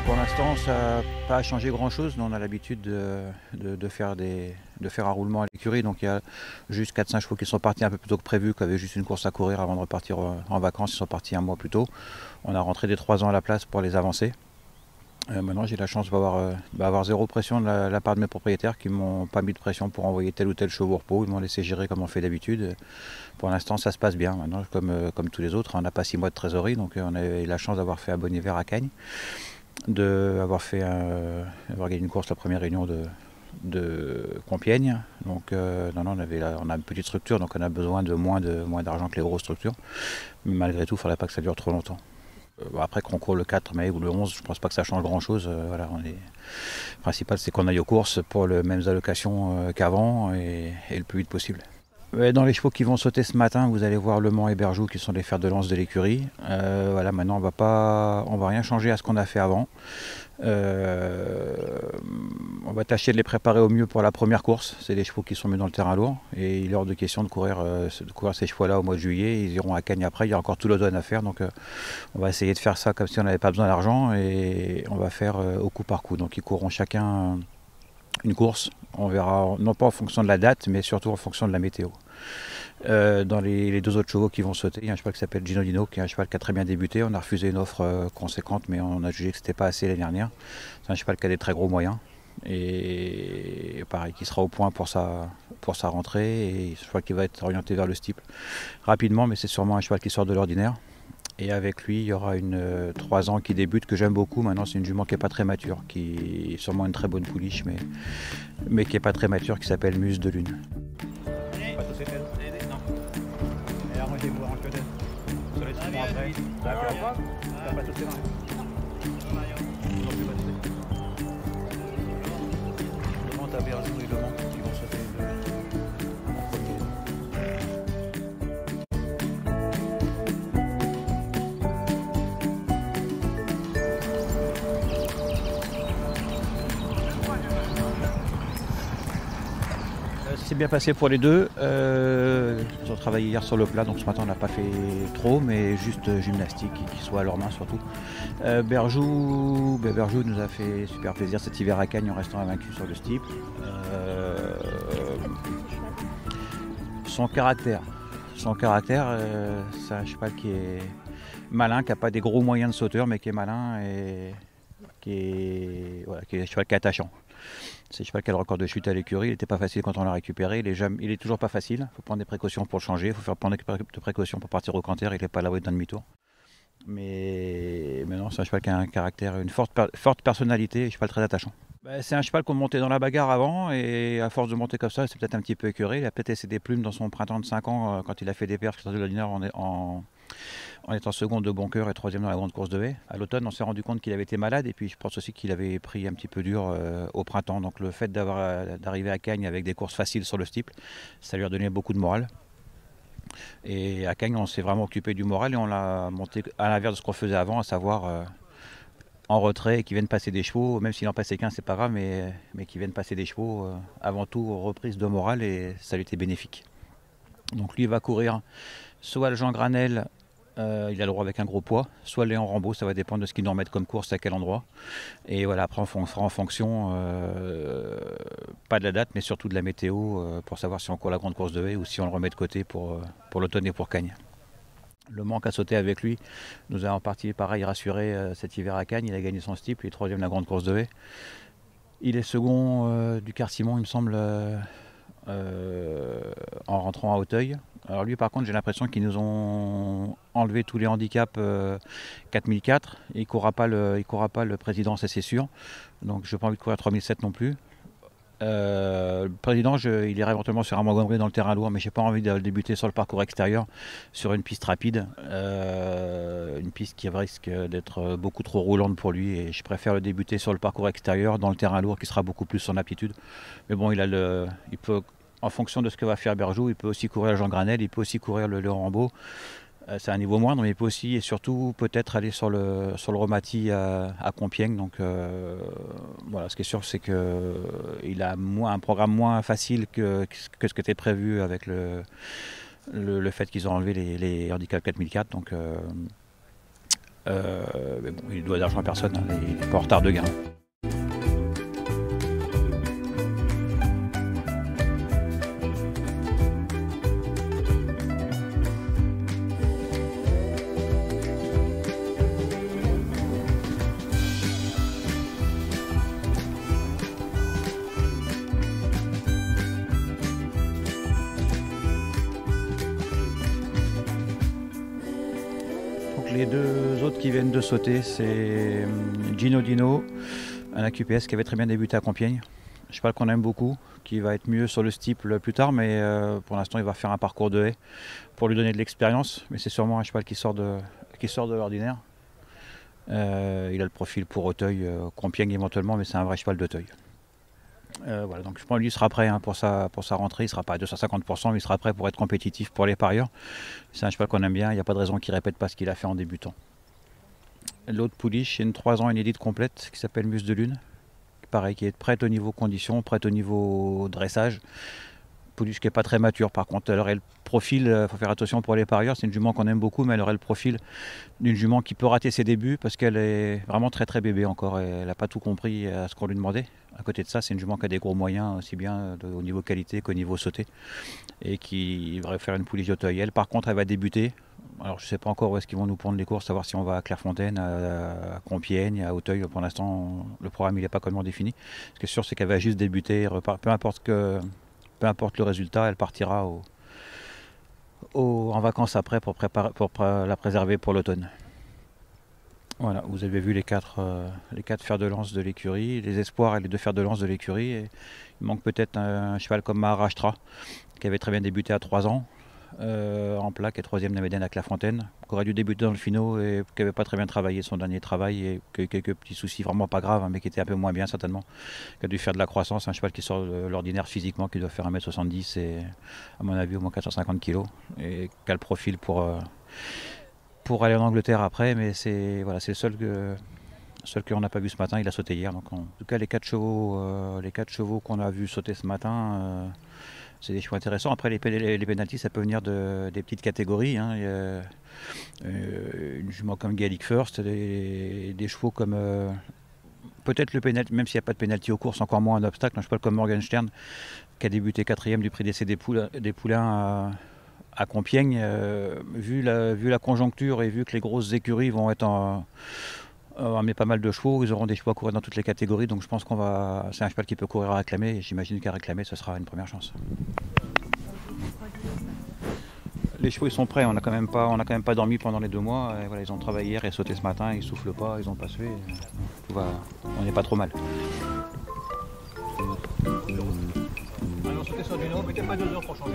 Pour l'instant, ça n'a pas changé grand-chose. Nous, on a l'habitude de faire un roulement à l'écurie. Donc il y a juste 4-5 chevaux qui sont partis un peu plus tôt que prévu, qui avaient juste une course à courir avant de repartir en vacances. Ils sont partis un mois plus tôt. On a rentré des 3 ans à la place pour les avancer. Maintenant, j'ai la chance d'avoir zéro pression de la part de mes propriétaires qui ne m'ont pas mis de pression pour envoyer tel ou tel chevaux au repos. Ils m'ont laissé gérer comme on fait d'habitude. Pour l'instant, ça se passe bien. Maintenant, comme tous les autres, on n'a pas 6 mois de trésorerie, donc on a eu la chance d'avoir fait un bon hiver à Cagnes, d'avoir gagné une course la première réunion de Compiègne. Donc non, on a une petite structure, donc on a besoin de moins d'argent que les grosses structures. Mais malgré tout, il ne faudrait pas que ça dure trop longtemps. Après qu'on court le 4 mai ou le 11, je ne pense pas que ça change grand chose. Le principal, c'est qu'on aille aux courses pour les mêmes allocations qu'avant et le plus vite possible. Dans les chevaux qui vont sauter ce matin, vous allez voir Le Mans et Berjou qui sont les fers de lance de l'écurie. Maintenant on va rien changer à ce qu'on a fait avant. On va tâcher de les préparer au mieux pour la première course. C'est des chevaux qui sont mis dans le terrain lourd et il est hors de question de courir ces chevaux-là au mois de juillet. Ils iront à Cagnes après, il y a encore tout l'automne à faire. Donc on va essayer de faire ça comme si on n'avait pas besoin d'argent et on va faire au coup par coup. Donc ils courront chacun une course. On verra, non pas en fonction de la date, mais surtout en fonction de la météo. Dans les 2 autres chevaux qui vont sauter, il y a un cheval qui s'appelle Gino Dino, qui est un cheval qui a très bien débuté. On a refusé une offre conséquente, mais on a jugé que c'était pas assez l'année dernière. C'est un cheval qui a des très gros moyens. Et pareil, qui sera au point pour sa rentrée. Et je crois qu'il va être orienté vers le steeple rapidement, mais c'est sûrement un cheval qui sort de l'ordinaire. Et avec lui, il y aura une 3 ans qui débute, que j'aime beaucoup. Maintenant, c'est une jument qui n'est pas très mature, qui est sûrement une très bonne pouliche, mais qui n'est pas très mature, qui s'appelle Muse de Lune. Pas tous ces têtes. Non. Et arrangez-vous, arrange peut-être. Sur les 6 mois après. D'accord. T'as pas tous ces mains. Le Mans, t'as Berjou et Le Mans qui vont sauter en premier. C'est bien passé pour les deux. Ils ont travaillé hier sur le plat, donc ce matin on n'a pas fait trop, mais juste gymnastique, qui soit à leurs mains surtout. Berjou nous a fait super plaisir cet hiver à Cagnes en restant invaincu sur le steeple. Son caractère, c'est un cheval qui est malin, qui n'a pas des gros moyens de sauteur, mais qui est malin et qui est un cheval qui est attachant. C'est le cheval qui a le record de chute à l'écurie. Il n'était pas facile quand on l'a récupéré. Il est toujours pas facile. Il faut prendre des précautions pour le changer. Il faut prendre des précautions pour partir au canter. Il n'est pas là où il est d'un demi-tour. Mais non, c'est un cheval qui a un caractère, une forte personnalité. Un cheval très attachant. C'est un cheval qu'on montait dans la bagarre avant. Et à force de monter comme ça, c'est peut-être un petit peu écœuré. Il a peut-être laissé des plumes dans son printemps de 5 ans quand il a fait des perfs sur de l'ordinaire en étant second de bon cœur et 3e dans la grande course de haie. À l'automne, on s'est rendu compte qu'il avait été malade et puis je pense aussi qu'il avait pris un petit peu dur au printemps. Donc le fait d'arriver à Cagnes avec des courses faciles sur le steeple, ça lui a donné beaucoup de morale. Et à Cagnes, on s'est vraiment occupé du moral et on l'a monté à l'inverse de ce qu'on faisait avant, à savoir en retrait, qui viennent passer des chevaux, même s'il en passait qu'un, c'est pas grave, mais qui viennent passer des chevaux, avant tout reprise de morale et ça lui était bénéfique. Donc lui, il va courir soit le Jean Granel. Il a le droit avec un gros poids, soit Léon Rambaud, ça va dépendre de ce qu'ils nous remettent comme course à quel endroit. Et voilà, après on fera en fonction, pas de la date, mais surtout de la météo, pour savoir si on court la grande course de haie ou si on le remet de côté pour l'automne et pour Cagnes. Le manque à sauter avec lui nous a en partie pareil rassuré cet hiver à Cagnes. Il a gagné son steeple, il est 3e de la grande course de haie. Il est second du Quart-Simon, il me semble, en rentrant à Auteuil. Alors lui par contre j'ai l'impression qu'ils nous ont enlevé tous les handicaps 4004. Il ne courra pas le président, ça c'est sûr. Donc je n'ai pas envie de courir 3007 non plus. Le président, il irait éventuellement sur un Montgomery dans le terrain lourd, mais j'ai pas envie de débuter sur le parcours extérieur, sur une piste rapide, une piste qui risque d'être beaucoup trop roulante pour lui, et je préfère le débuter sur le parcours extérieur, dans le terrain lourd, qui sera beaucoup plus son aptitude. Mais bon, il peut, en fonction de ce que va faire Berjou, il peut aussi courir le Jean Granel, il peut aussi courir le Léon Rambaud. C'est un niveau moindre, mais il peut aussi et surtout peut-être aller sur le Romati à Compiègne. Donc voilà, ce qui est sûr, c'est qu'il a un programme moins facile que ce qui était prévu avec le fait qu'ils ont enlevé les handicaps 4004. Donc mais bon, il doit d'argent à personne, hein, il n'est pas en retard de gain. Les deux autres qui viennent de sauter, c'est Gino Dino, un AQPS qui avait très bien débuté à Compiègne. Un cheval qu'on aime beaucoup, qui va être mieux sur le steeple plus tard, mais pour l'instant il va faire un parcours de haie pour lui donner de l'expérience. Mais c'est sûrement un cheval qui sort de l'ordinaire. Il a le profil pour Auteuil, Compiègne éventuellement, mais c'est un vrai cheval d'Auteuil. Voilà, donc je pense que lui sera prêt, hein, pour sa rentrée, il sera pas à 250%, mais il sera prêt pour être compétitif pour les parieurs. C'est un cheval qu'on aime bien, il n'y a pas de raison qu'il ne répète pas ce qu'il a fait en débutant. L'autre pouliche, c'est une 3 ans inédite complète qui s'appelle Muse de Lune. Pareil, qui est prête au niveau conditions, prête au niveau dressage. Pouliche qui n'est pas très mature par contre. Elle aurait le profil, il faut faire attention pour les parieurs, c'est une jument qu'on aime beaucoup, mais elle aurait le profil d'une jument qui peut rater ses débuts parce qu'elle est vraiment très très bébé encore. Elle n'a pas tout compris à ce qu'on lui demandait. À côté de ça, c'est une jument qui a des gros moyens, aussi bien au niveau qualité qu'au niveau sauté, et qui va faire une pouliche d'Auteuil. Elle, par contre, elle va débuter. Alors, je ne sais pas encore où est-ce qu'ils vont nous prendre les courses, savoir si on va à Clairefontaine, à Compiègne, à Auteuil. Pour l'instant, le programme n'est pas complètement défini. Ce qui est sûr, c'est qu'elle va juste débuter. Peu importe le résultat, elle partira en vacances après pour la préserver pour l'automne. Voilà, vous avez vu les quatre fers de lance de l'écurie, les espoirs et les 2 fers de lance de l'écurie. Il manque peut-être un cheval comme Maharashtra, qui avait très bien débuté à 3 ans, en plaque et 3e d'Amédène à Clairefontaine, qui aurait dû débuter dans le finaux et qui n'avait pas très bien travaillé son dernier travail et qui a eu quelques petits soucis, vraiment pas graves, hein, mais qui était un peu moins bien certainement, qui a dû faire de la croissance. Un cheval qui sort de l'ordinaire physiquement, qui doit faire 1m70 et à mon avis au moins 450 kg, et qui a le profil pour aller en Angleterre après, mais c'est le seul qu'on n'a pas vu ce matin. Il a sauté hier. Donc en tout cas, les 4 chevaux qu'on a vu sauter ce matin, c'est des chevaux intéressants. Après, les pénaltys, ça peut venir des petites catégories, hein. Il y a une jument comme Gaelic First, des chevaux comme peut-être le pénalty, même s'il n'y a pas de pénalty aux courses, encore moins un obstacle. Un cheval comme Morgenstern, qui a débuté 4e du prix d'essai des poulains à Compiègne, vu la conjoncture et vu que les grosses écuries vont être amener pas mal de chevaux, ils auront des chevaux à courir dans toutes les catégories, donc je pense c'est un cheval qui peut courir à réclamer, et j'imagine qu'à réclamer ce sera une première chance. Les chevaux ils sont prêts, on n'a quand même pas dormi pendant les 2 mois, et voilà, ils ont travaillé hier et sauté ce matin, ils soufflent pas, ils ont pas sué, on n'est pas trop mal. Alors sauter sur du nord, mais il n'y a pas 2 heures pour changer.